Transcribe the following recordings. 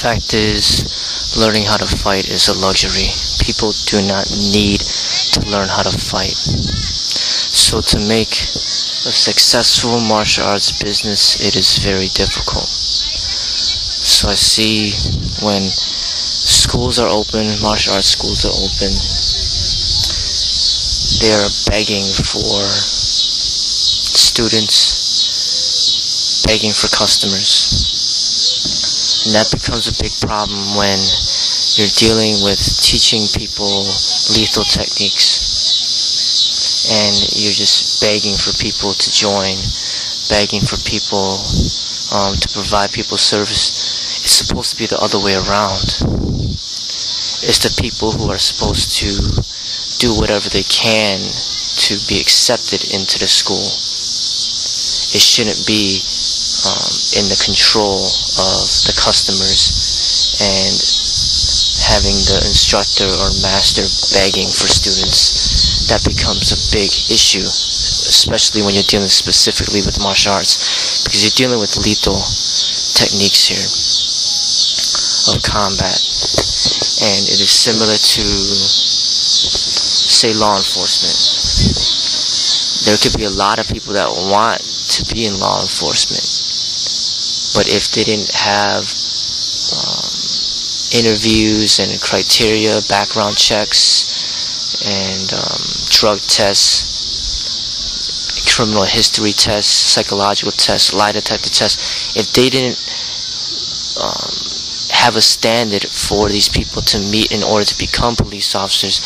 fact is, learning how to fight is a luxury. People do not need to learn how to fight. So to make a successful martial arts business, it is very difficult. So I see when schools are open, martial arts schools are open, they are begging for students, begging for customers. And that becomes a big problem when you're dealing with teaching people lethal techniques. And you're just begging for people to join, begging for people to provide people service. It's supposed to be the other way around. It's the people who are supposed to do whatever they can to be accepted into the school. It shouldn't be in the control of the customers and having the instructor or master begging for students. That becomes a big issue, especially when you're dealing specifically with martial arts, because you're dealing with lethal techniques here of combat. And it is similar to, say, law enforcement. There could be a lot of people that want to be in law enforcement, but if they didn't have interviews and criteria, background checks, and drug tests, criminal history tests, psychological tests, lie detector tests, if they didn't have a standard for these people to meet in order to become police officers,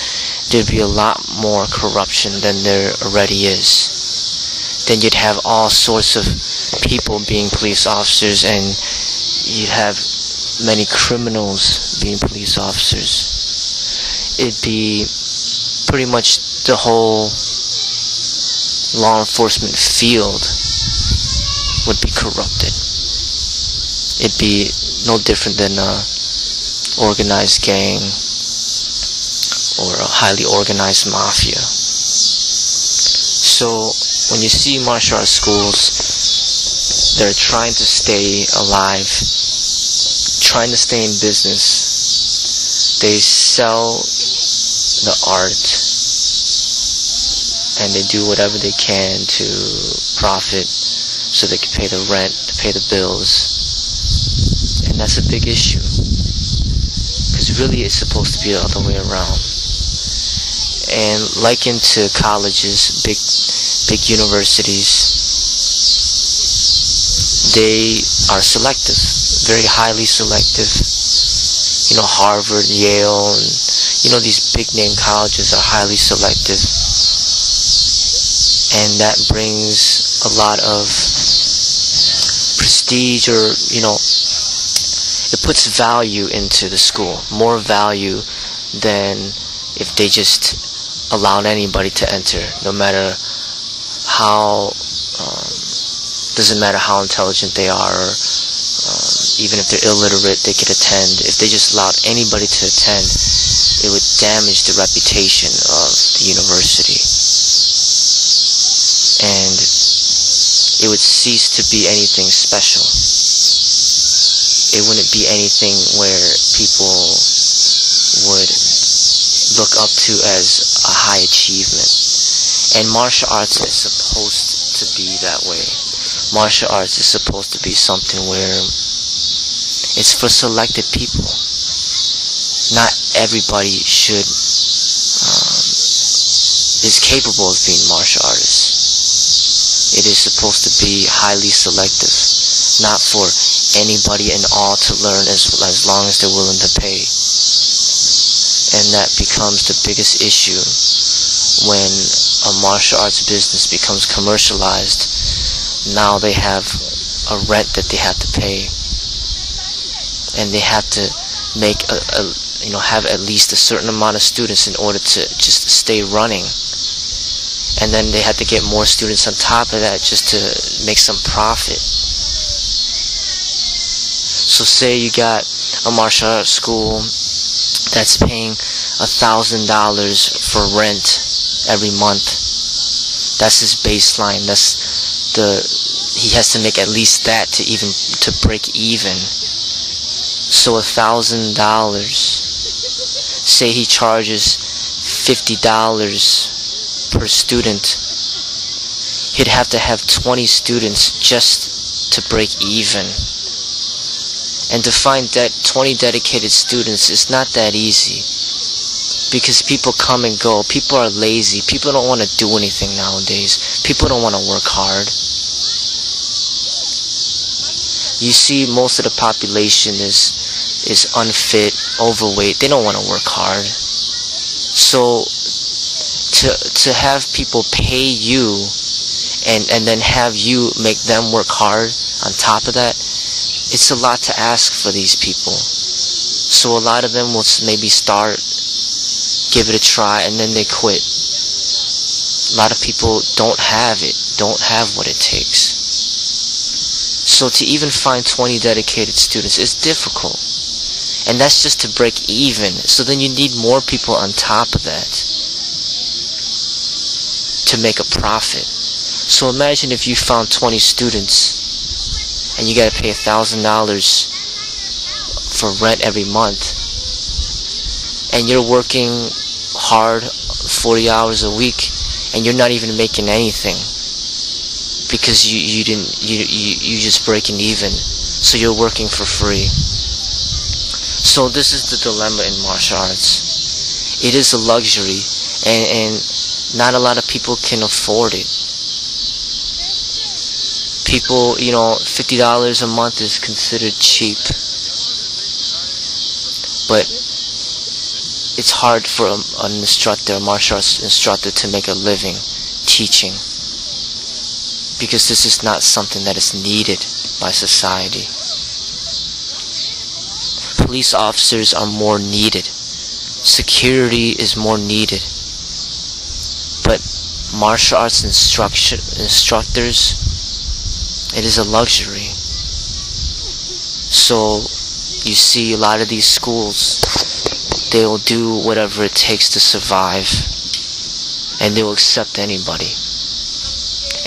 there'd be a lot more corruption than there already is. Then you'd have all sorts of people being police officers, and you'd have many criminals being police officers. It'd be pretty much the whole law enforcement field would be corrupted. It'd be no different than an organized gang or a highly organized mafia. So when you see martial arts schools, they're trying to stay alive, trying to stay in business. They sell the art, and they do whatever they can to profit so they can pay the rent, to pay the bills. And that's a big issue, because really it's supposed to be the other way around. And likened to colleges, big universities, they are selective, very highly selective. You know, Harvard, Yale, and these big name colleges are highly selective, and that brings a lot of prestige, or it puts value into the school, more value than if they just allowed anybody to enter, no matter how doesn't matter how intelligent they are, or even if they're illiterate, they could attend. If they just allowed anybody to attend, it would damage the reputation of the university, and it would cease to be anything special. It wouldn't be anything where people would look up to as a high achievement. And martial arts is supposed to be that way. Martial arts is supposed to be something where it's for selected people. Not everybody is capable of being martial artists. It is supposed to be highly selective, not for anybody and all to learn as long as they're willing to pay. And that becomes the biggest issue when a martial arts business becomes commercialized. Now they have a rent that they have to pay, and they have to make have at least a certain amount of students in order to just stay running, and then they have to get more students on top of that just to make some profit. So say you got a martial arts school that's paying $1,000 for rent every month. That's his baseline. He has to make at least that to break even. So $1,000, say he charges $50 per student, he'd have to have 20 students just to break even. And to find that 20 dedicated students is not that easy, because people come and go. People are lazy. People don't want to do anything nowadays. People don't want to work hard. You see, most of the population is unfit, overweight. They don't want to work hard. So to have people pay you and then have you make them work hard on top of that, it's a lot to ask for these people. So a lot of them will maybe start, give it a try, and then they quit. A lot of people don't have what it takes. So to even find 20 dedicated students is difficult. And that's just to break even. So then you need more people on top of that to make a profit. So imagine if you found 20 students and you got to pay $1,000 for rent every month, and you're working hard 40 hours a week and you're not even making anything because you just breaking even, so you're working for free. So this is the dilemma in martial arts. It is a luxury, and not a lot of people can afford it. People, $50 a month is considered cheap, but it's hard for an instructor, a martial arts instructor, to make a living teaching, because this is not something that is needed by society. Police officers are more needed. Security is more needed. But martial arts instructors, it is a luxury. So you see a lot of these schools, they will do whatever it takes to survive, and they will accept anybody.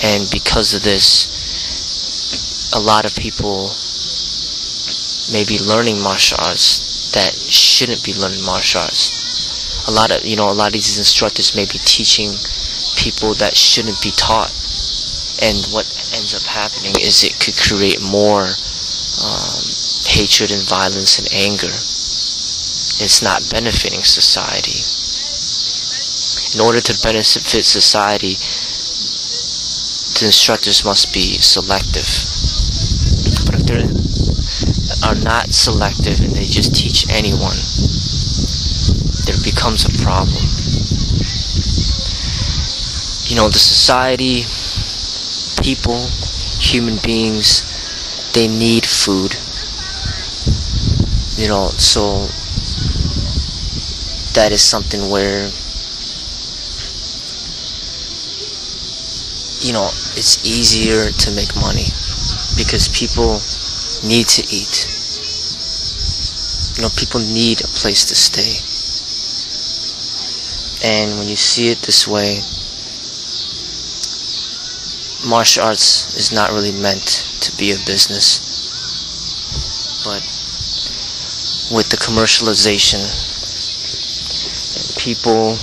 And because of this, a lot of people may be learning martial arts that shouldn't be learning martial arts. A lot of these instructors may be teaching people that shouldn't be taught, and what ends up happening is it could create more hatred and violence and anger. It's not benefiting society. In order to benefit society, the instructors must be selective. But if they are not selective and they just teach anyone, there becomes a problem. The society, people, human beings, they need food. So that is something where it's easier to make money because people need to eat. People need a place to stay. And when you see it this way, martial arts is not really meant to be a business. But with the commercialization, people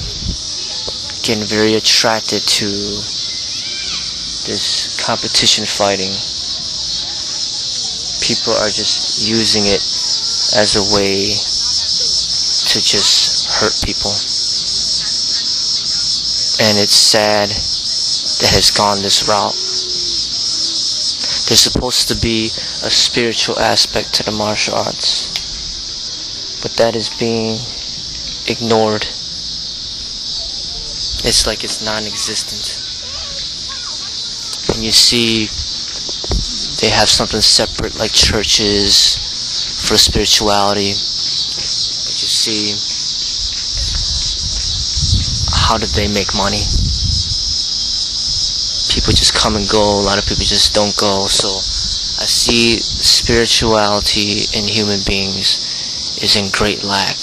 getting very attracted to this competition fighting, people are just using it as a way to just hurt people. And it's sad that has gone this route. There's supposed to be a spiritual aspect to the martial arts, but that is being ignored. It's like it's non-existent. And you see they have something separate like churches for spirituality. But you see, how did they make money? People just come and go. A lot of people just don't go. So I see spirituality in human beings is in great lack.